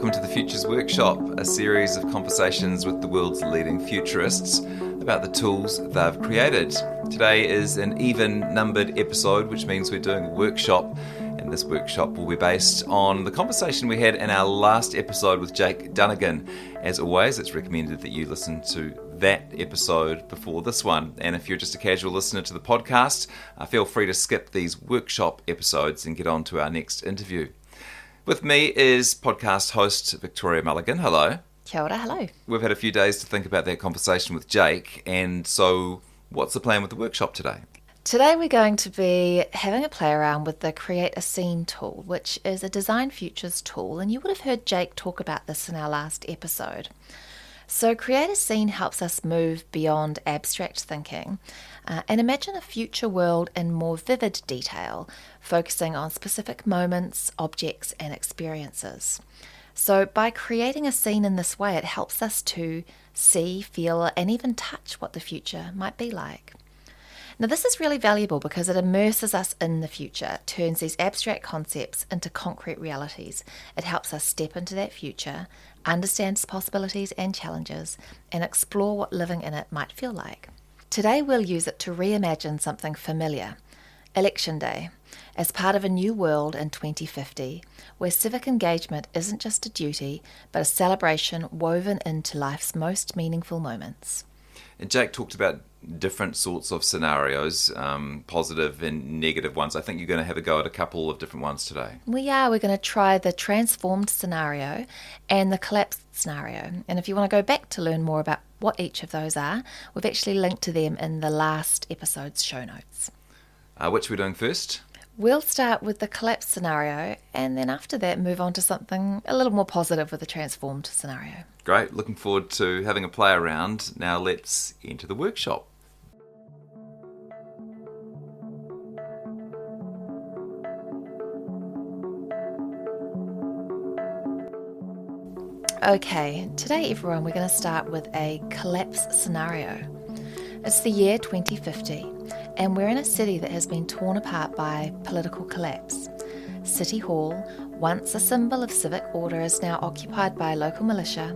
welcome to the Futures Workshop, a series of conversations with the world's leading futurists about the tools they've created. Today is an even-numbered episode, which means we're doing a workshop, and this workshop will be based on the conversation we had in our last episode with Jake Dunnigan. As always, it's recommended that you listen to that episode before this one, and if you're just a casual listener to the podcast, feel free to skip these workshop episodes and get on to our next interview. With me is podcast host Victoria Mulligan. Hello. Kia ora, hello. We've had a few days to think about that conversation with Jake, and so what's the plan with the workshop today? Today we're going to be having a play around with the Create a Scene tool, which is a design futures tool, and you would have heard Jake talk about this in our last episode. So Create a Scene helps us move beyond abstract thinking and imagine a future world in more vivid detail, focusing on specific moments, objects and experiences. So by creating a scene in this way, it helps us to see, feel and even touch what the future might be like. Now this is really valuable because it immerses us in the future, turns these abstract concepts into concrete realities. It helps us step into that future, understand its possibilities and challenges, and explore what living in it might feel like. Today we'll use it to reimagine something familiar, Election Day, as part of a new world in 2050, where civic engagement isn't just a duty, but a celebration woven into life's most meaningful moments. And Jake talked about different sorts of scenarios, positive and negative ones. I think you're going to have a go at a couple of different ones today. We are. We're going to try the transformed scenario and the collapsed scenario. And if you want to go back to learn more about what each of those are, we've actually linked to them in the last episode's show notes. Which are we doing first? We'll start with the collapsed scenario and then after that move on to something a little more positive with the transformed scenario. Great. Looking forward to having a play around. Now let's enter the workshop. Okay, today everyone we're going to start with a collapse scenario. It's the year 2050 and we're in a city that has been torn apart by political collapse. City Hall, once a symbol of civic order, is now occupied by local militia.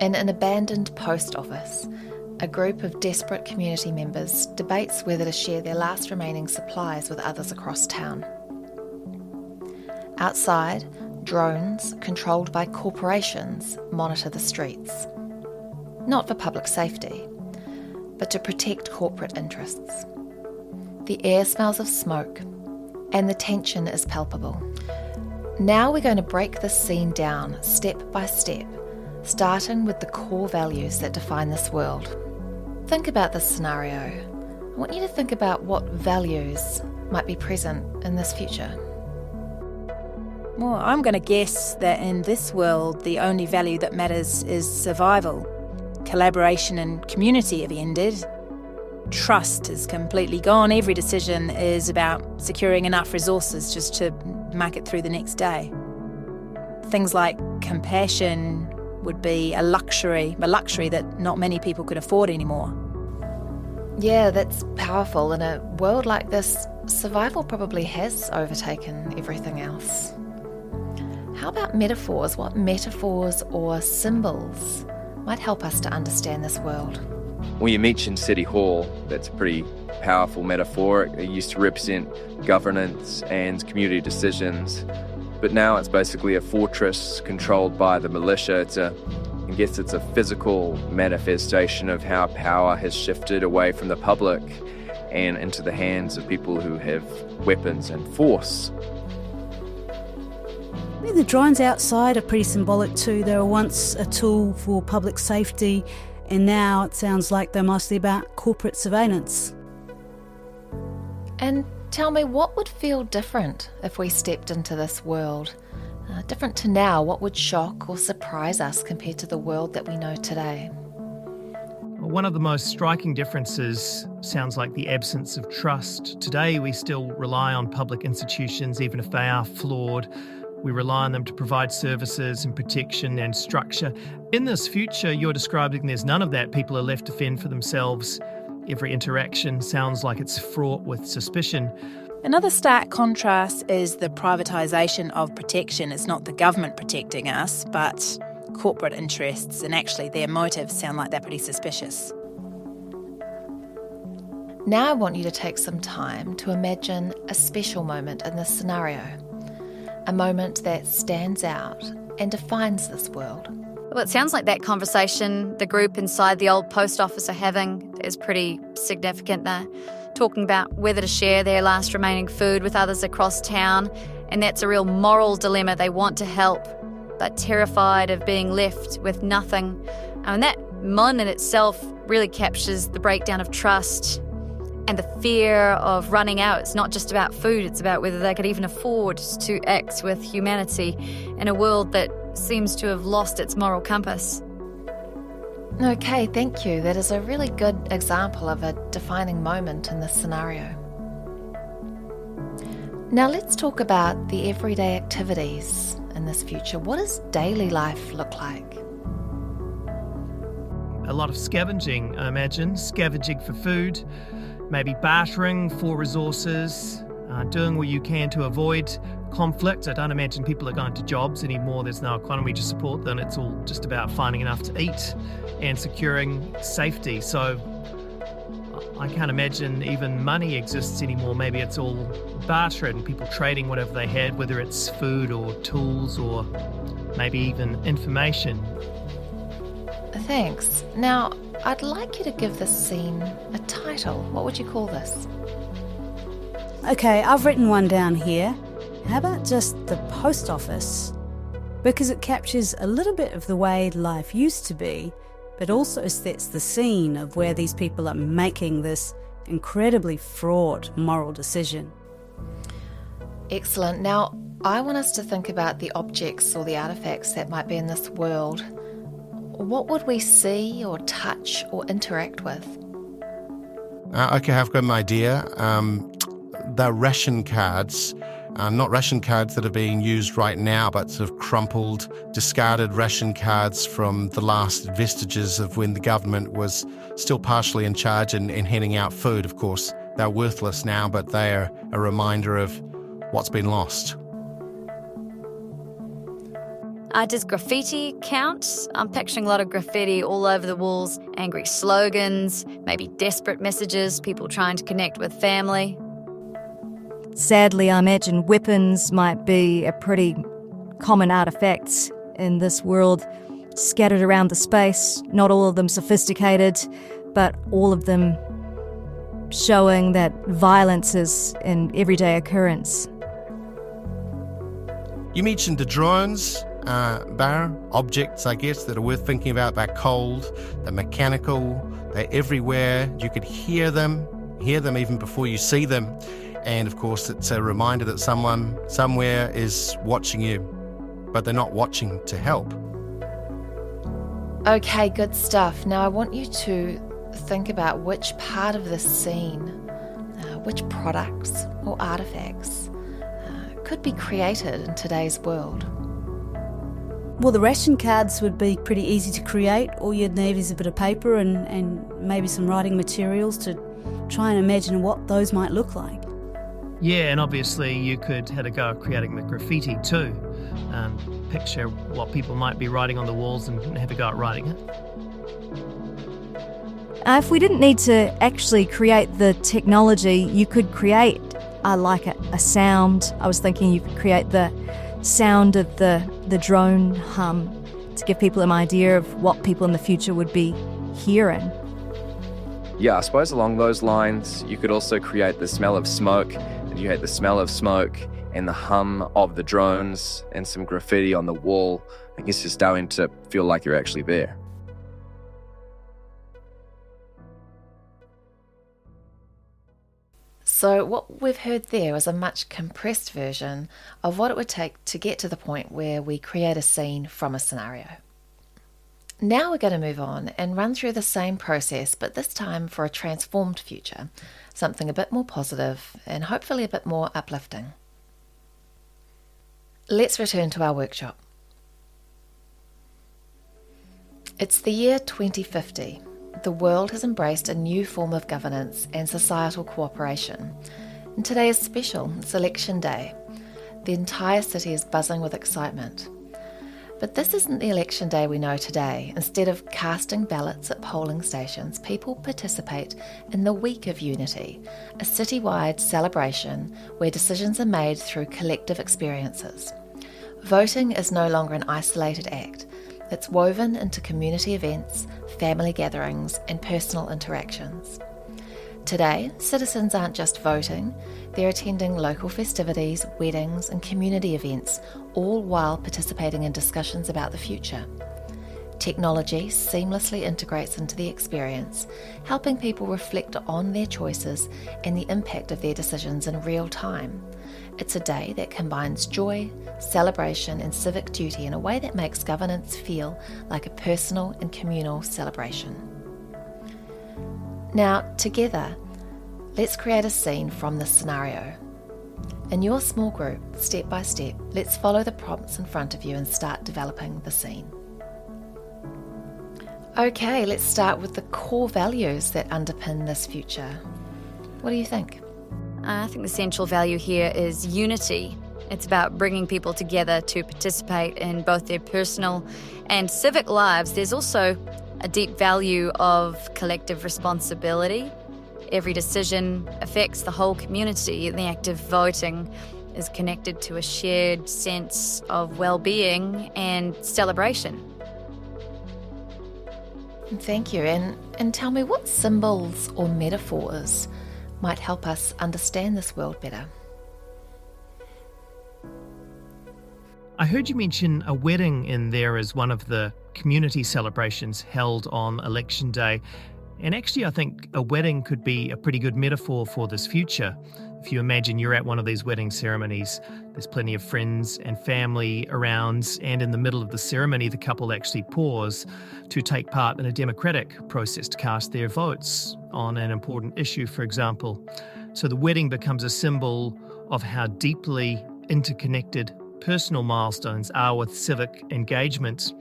In an abandoned post office, a group of desperate community members debates whether to share their last remaining supplies with others across town. Outside, drones, controlled by corporations, monitor the streets. Not for public safety, but to protect corporate interests. The air smells of smoke, and the tension is palpable. Now we're going to break this scene down step by step, starting with the core values that define this world. Think about this scenario. I want you to think about what values might be present in this future. Well, I'm going to guess that in this world, the only value that matters is survival. Collaboration and community have ended. Trust is completely gone. Every decision is about securing enough resources just to make it through the next day. Things like compassion would be a luxury that not many people could afford anymore. Yeah, that's powerful. In a world like this, survival probably has overtaken everything else. How about metaphors? What metaphors or symbols might help us to understand this world? Well, you mentioned City Hall. That's a pretty powerful metaphor. It used to represent governance and community decisions, but now it's basically a fortress controlled by the militia. I guess it's a physical manifestation of how power has shifted away from the public and into the hands of people who have weapons and force. The drones outside are pretty symbolic too. They were once a tool for public safety, and now it sounds like they're mostly about corporate surveillance. And tell me, what would feel different if we stepped into this world? Different to now, what would shock or surprise us compared to the world that we know today? One of the most striking differences sounds like the absence of trust. Today we still rely on public institutions, even if they are flawed. We rely on them to provide services and protection and structure. In this future you're describing, there's none of that. People are left to fend for themselves. Every interaction sounds like it's fraught with suspicion. Another stark contrast is the privatisation of protection. It's not the government protecting us, but corporate interests, and actually their motives sound like they're pretty suspicious. Now I want you to take some time to imagine a special moment in this scenario, a moment that stands out and defines this world. Well, it sounds like that conversation the group inside the old post office are having is pretty significant. They're talking about whether to share their last remaining food with others across town, and that's a real moral dilemma. They want to help, but terrified of being left with nothing. And that moment in itself really captures the breakdown of trust and the fear of running out. It's not just about food, it's about whether they could even afford to act with humanity in a world that seems to have lost its moral compass. Okay, thank you. That is a really good example of a defining moment in this scenario. Now let's talk about the everyday activities in this future. What does daily life look like? A lot of scavenging, I imagine, scavenging for food, maybe bartering for resources, doing what you can to avoid conflict. I don't imagine people are going to jobs anymore. There's no economy to support them. It's all just about finding enough to eat and securing safety. So I can't imagine even money exists anymore. Maybe it's all barter and people trading whatever they had, whether it's food or tools or maybe even information. Thanks. Now, I'd like you to give this scene a title. What would you call this? Okay, I've written one down here. How about just the post office? Because it captures a little bit of the way life used to be, but also sets the scene of where these people are making this incredibly fraught moral decision. Excellent. Now, I want us to think about the objects or the artifacts that might be in this world. What would we see or touch or interact with? Okay, I've got an idea. They're ration cards, not ration cards that are being used right now, but sort of crumpled, discarded ration cards from the last vestiges of when the government was still partially in charge and handing out food. Of course, they're worthless now, but they're a reminder of what's been lost. Does graffiti count? I'm picturing a lot of graffiti all over the walls, angry slogans, maybe desperate messages, people trying to connect with family. Sadly, I imagine weapons might be a pretty common artefact in this world, scattered around the space, not all of them sophisticated, but all of them showing that violence is an everyday occurrence. You mentioned the drones, Bar, objects, I guess, that are worth thinking about. They're cold, they're mechanical, they're everywhere. You could hear them even before you see them. And of course, it's a reminder that someone somewhere is watching you, but they're not watching to help. Okay, good stuff. Now I want you to think about which part of this scene, which products or artifacts could be created in today's world. Well, the ration cards would be pretty easy to create. All you'd need is a bit of paper and maybe some writing materials to try and imagine what those might look like. Yeah, and obviously you could have a go at creating the graffiti too. Picture what people might be writing on the walls and have a go at writing it. If we didn't need to actually create the technology, you could create a sound. I was thinking you could create the sound of the drone hum to give people an idea of what people in the future would be hearing. Yeah, I suppose along those lines, you could also create the smell of smoke. And you had the smell of smoke and the hum of the drones and some graffiti on the wall. I guess just starting to feel like you're actually there. So what we've heard there was a much compressed version of what it would take to get to the point where we create a scene from a scenario. Now we're going to move on and run through the same process, but this time for a transformed future, something a bit more positive and hopefully a bit more uplifting. Let's return to our workshop. It's the year 2050. The world has embraced a new form of governance and societal cooperation. And today is special. It's election day. The entire city is buzzing with excitement. But this isn't the election day we know today. Instead of casting ballots at polling stations, people participate in the Week of Unity, a citywide celebration where decisions are made through collective experiences. Voting is no longer an isolated act. It's woven into community events, family gatherings, and personal interactions. Today, citizens aren't just voting, they're attending local festivities, weddings, and community events, all while participating in discussions about the future. Technology seamlessly integrates into the experience, helping people reflect on their choices and the impact of their decisions in real time. It's a day that combines joy, celebration, and civic duty in a way that makes governance feel like a personal and communal celebration. Now, together, let's create a scene from this scenario. In your small group, step by step, let's follow the prompts in front of you and start developing the scene. Okay, let's start with the core values that underpin this future. What do you think? I think the central value here is unity. It's about bringing people together to participate in both their personal and civic lives. There's also a deep value of collective responsibility. Every decision affects the whole community, and the act of voting is connected to a shared sense of well-being and celebration. Thank you. And tell me, what symbols or metaphors might help us understand this world better? I heard you mention a wedding in there as one of the community celebrations held on election day. And actually, I think a wedding could be a pretty good metaphor for this future. If you imagine you're at one of these wedding ceremonies, there's plenty of friends and family around, and in the middle of the ceremony, the couple actually pause to take part in a democratic process to cast their votes on an important issue, for example. So the wedding becomes a symbol of how deeply interconnected personal milestones are with civic engagement.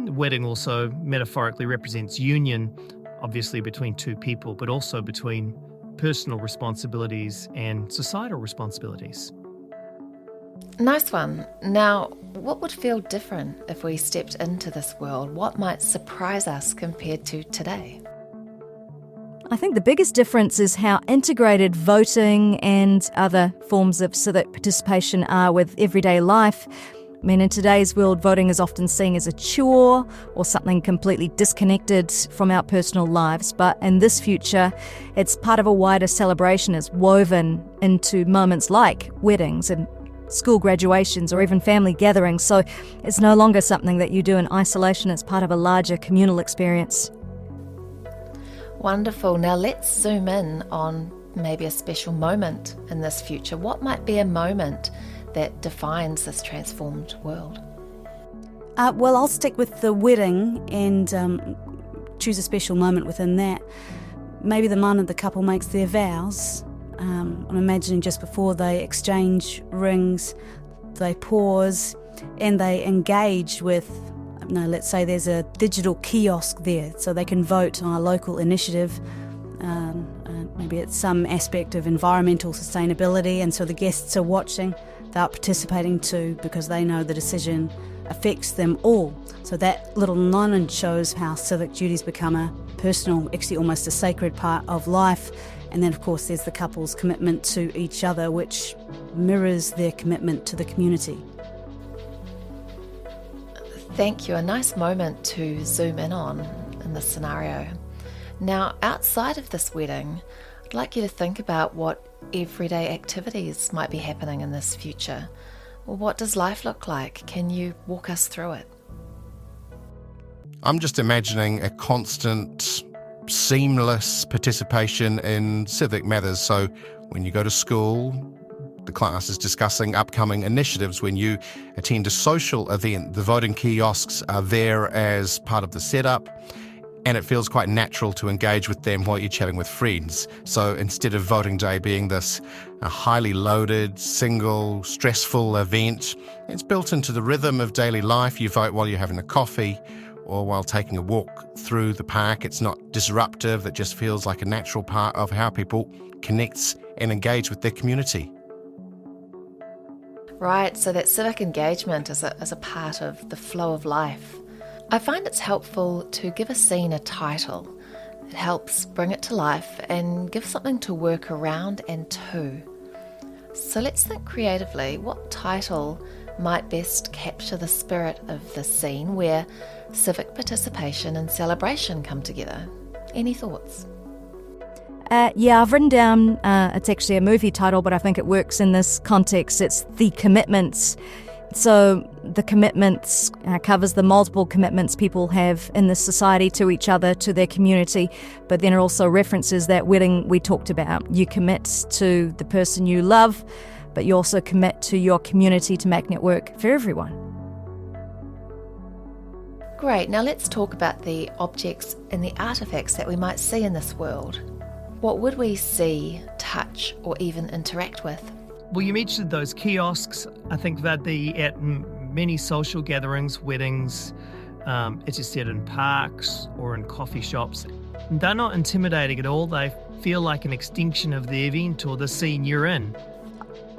The wedding also metaphorically represents union, obviously between two people, but also between personal responsibilities and societal responsibilities. Nice one. Now, what would feel different if we stepped into this world? What might surprise us compared to today? I think the biggest difference is how integrated voting and other forms of civic participation are with everyday life. I mean, in today's world, voting is often seen as a chore or something completely disconnected from our personal lives. But in this future, it's part of a wider celebration. It's woven into moments like weddings and school graduations or even family gatherings. So it's no longer something that you do in isolation. It's part of a larger communal experience. Wonderful. Now let's zoom in on maybe a special moment in this future. What might be a moment that defines this transformed world? Well, I'll stick with the wedding and choose a special moment within that. Maybe the man and the couple makes their vows. I'm imagining just before they exchange rings, they pause and they engage with, let's say there's a digital kiosk there so they can vote on a local initiative. Maybe it's some aspect of environmental sustainability, and so the guests are watching. They're participating too because they know the decision affects them all. So that little moment shows how civic duties become a personal, actually almost a sacred part of life. And then, of course, there's the couple's commitment to each other, which mirrors their commitment to the community. Thank you. A nice moment to zoom in on in this scenario. Now, outside of this wedding, I'd like you to think about what everyday activities might be happening in this future. Well, what does life look like? Can you walk us through it? I'm just imagining a constant, seamless participation in civic matters. So when you go to school, the class is discussing upcoming initiatives. When you attend a social event, the voting kiosks are there as part of the setup, and it feels quite natural to engage with them while you're chatting with friends. So instead of voting day being this highly loaded, single, stressful event, it's built into the rhythm of daily life. You vote while you're having a coffee or while taking a walk through the park. It's not disruptive. It just feels like a natural part of how people connect and engage with their community. Right, so that civic engagement is a part of the flow of life. I find it's helpful to give a scene a title. It helps bring it to life and give something to work around and to. So let's think creatively, what title might best capture the spirit of the scene where civic participation and celebration come together? Any thoughts? Yeah, I've written down, it's actually a movie title, but I think it works in this context. It's The Commitments. So the commitments covers the multiple commitments people have in this society to each other, to their community, but then it also references that wedding we talked about. You commit to the person you love, but you also commit to your community to making it work for everyone. Great, now let's talk about the objects and the artefacts that we might see in this world. What would we see, touch, or even interact with? Well, you mentioned those kiosks. I think they'd be at many social gatherings, weddings, as you said, in parks or in coffee shops. And they're not intimidating at all. They feel like an extension of the event or the scene you're in.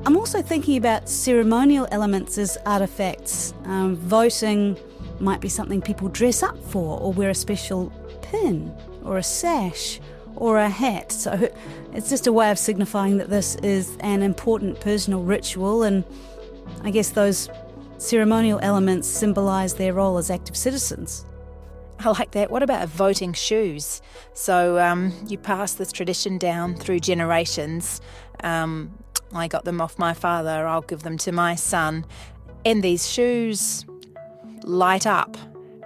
I'm also thinking about ceremonial elements as artefacts. Voting might be something people dress up for or wear a special pin or a sash or a hat. So it's just a way of signifying that this is an important personal ritual, and I guess those ceremonial elements symbolise their role as active citizens. I like that. What about voting shoes? So you pass this tradition down through generations. I got them off my father, I'll give them to my son. And these shoes light up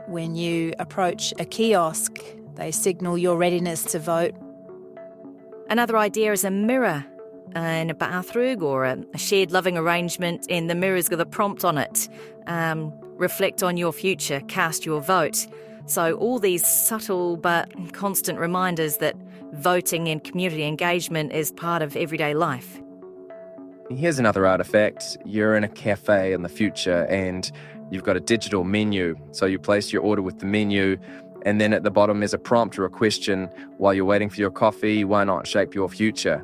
when you approach a kiosk. They signal your readiness to vote. Another idea is a mirror in a bathroom or a shared living arrangement, and the mirror's got a prompt on it. Reflect on your future, cast your vote. So all these subtle but constant reminders that voting and community engagement is part of everyday life. Here's another artifact. You're in a cafe in the future and you've got a digital menu. So you place your order with the menu, and then at the bottom is a prompt or a question. While you're waiting for your coffee, why not shape your future?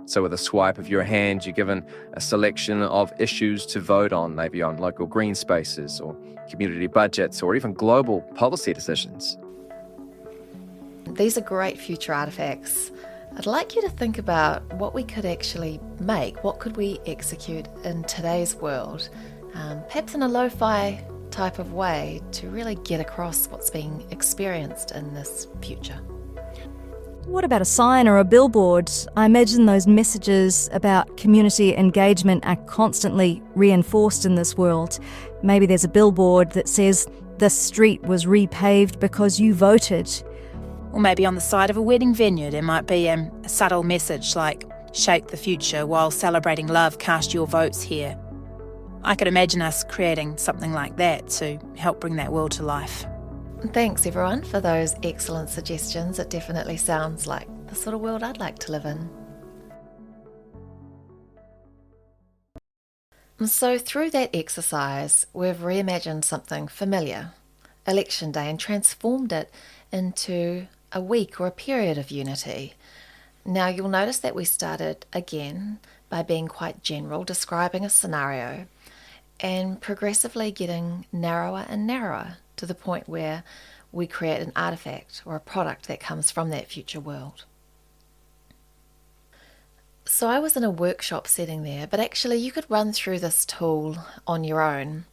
So with a swipe of your hand, you're given a selection of issues to vote on, maybe on local green spaces or community budgets or even global policy decisions. These are great future artefacts. I'd like you to think about what we could actually make. What could we execute in today's world? Perhaps in a lo-fi type of way to really get across what's being experienced in this future. What about a sign or a billboard? I imagine those messages about community engagement are constantly reinforced in this world. Maybe there's a billboard that says, "This street was repaved because you voted." Or maybe on the side of a wedding venue there might be a subtle message like, "Shape the future while celebrating love, cast your votes here." I could imagine us creating something like that to help bring that world to life. Thanks everyone for those excellent suggestions. It definitely sounds like the sort of world I'd like to live in. So through that exercise, we've reimagined something familiar, Election Day, and transformed it into a week or a period of unity. Now you'll notice that we started again by being quite general, describing a scenario, and progressively getting narrower and narrower to the point where we create an artifact or a product that comes from that future world. So I was in a workshop setting there, but actually you could run through this tool on your own.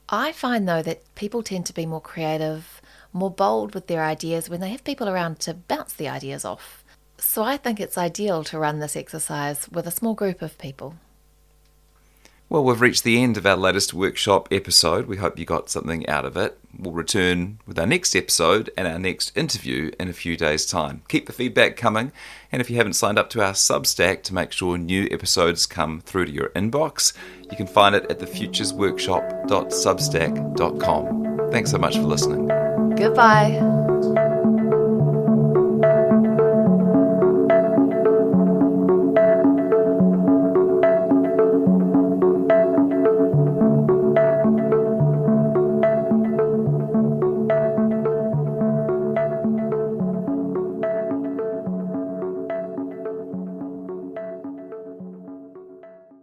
I find though that people tend to be more creative, more bold with their ideas when they have people around to bounce the ideas off. So I think it's ideal to run this exercise with a small group of people. Well, we've reached the end of our latest workshop episode. We hope you got something out of it. We'll return with our next episode and our next interview in a few days' time. Keep the feedback coming, and if you haven't signed up to our Substack to make sure new episodes come through to your inbox, you can find it at thefuturesworkshop.substack.com. Thanks so much for listening. Goodbye.